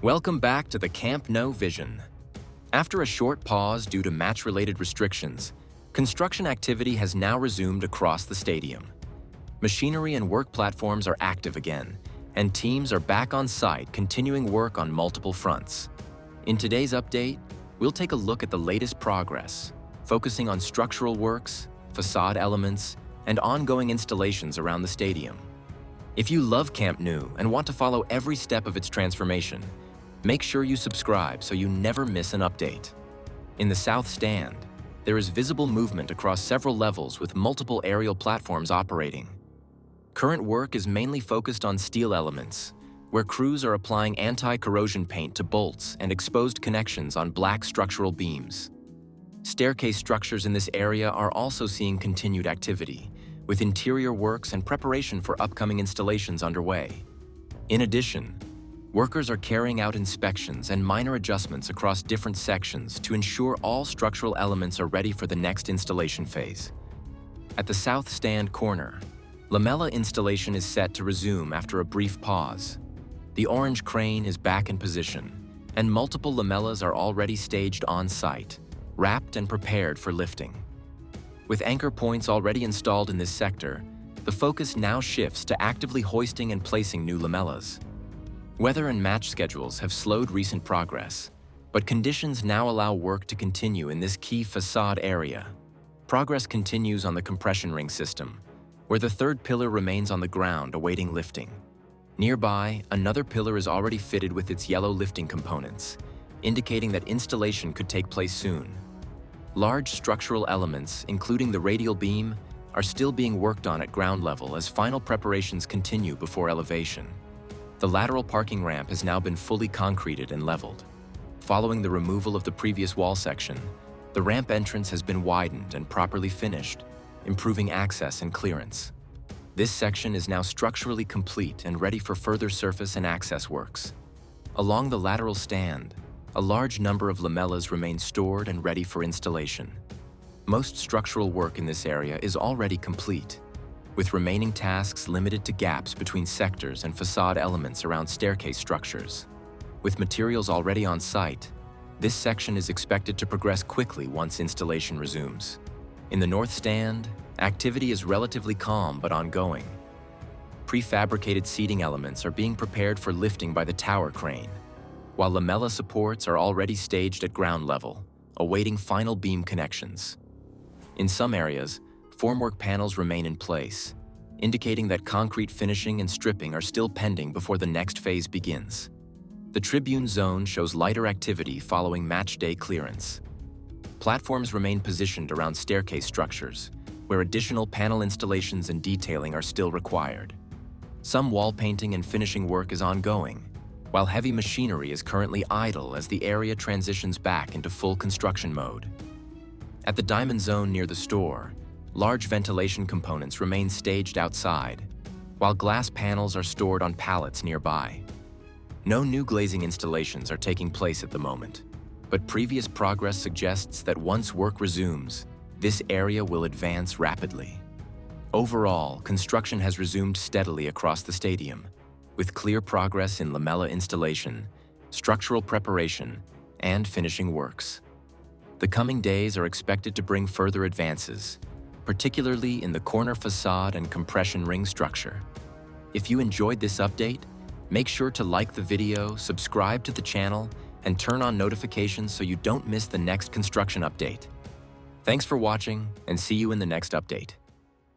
Welcome back to the Camp Nou Vision. After a short pause due to match-related restrictions, construction activity has now resumed across the stadium. Machinery and work platforms are active again, and teams are back on site continuing work on multiple fronts. In today's update, we'll take a look at the latest progress, focusing on structural works, facade elements, and ongoing installations around the stadium. If you love Camp Nou and want to follow every step of its transformation, make sure you subscribe so you never miss an update. In the South Stand, there is visible movement across several levels with multiple aerial platforms operating. Current work is mainly focused on steel elements, where crews are applying anti-corrosion paint to bolts and exposed connections on black structural beams. Staircase structures in this area are also seeing continued activity, with interior works and preparation for upcoming installations underway. In addition, workers are carrying out inspections and minor adjustments across different sections to ensure all structural elements are ready for the next installation phase. At the South Stand corner, lamella installation is set to resume after a brief pause. The orange crane is back in position, and multiple lamellas are already staged on site, wrapped and prepared for lifting. With anchor points already installed in this sector, the focus now shifts to actively hoisting and placing new lamellas. Weather and match schedules have slowed recent progress, but conditions now allow work to continue in this key facade area. Progress continues on the compression ring system, where the third pillar remains on the ground awaiting lifting. Nearby, another pillar is already fitted with its yellow lifting components, indicating that installation could take place soon. Large structural elements, including the radial beam, are still being worked on at ground level as final preparations continue before elevation. The lateral parking ramp has now been fully concreted and leveled. Following the removal of the previous wall section, the ramp entrance has been widened and properly finished, improving access and clearance. This section is now structurally complete and ready for further surface and access works. Along the lateral stand, a large number of lamellas remain stored and ready for installation. Most structural work in this area is already complete, with remaining tasks limited to gaps between sectors and facade elements around staircase structures. With materials already on site, this section is expected to progress quickly once installation resumes. In the North Stand, activity is relatively calm but ongoing. Prefabricated seating elements are being prepared for lifting by the tower crane, while lamella supports are already staged at ground level, awaiting final beam connections. In some areas, formwork panels remain in place, indicating that concrete finishing and stripping are still pending before the next phase begins. The Tribune zone shows lighter activity following match day clearance. Platforms remain positioned around staircase structures, where additional panel installations and detailing are still required. Some wall painting and finishing work is ongoing, while heavy machinery is currently idle as the area transitions back into full construction mode. At the diamond zone near the store, large ventilation components remain staged outside, while glass panels are stored on pallets nearby. No new glazing installations are taking place at the moment, but previous progress suggests that once work resumes, this area will advance rapidly. Overall, construction has resumed steadily across the stadium, with clear progress in lamella installation, structural preparation, and finishing works. The coming days are expected to bring further advances, particularly in the corner facade and compression ring structure. If you enjoyed this update, make sure to like the video, subscribe to the channel, and turn on notifications so you don't miss the next construction update. Thanks for watching, and see you in the next update.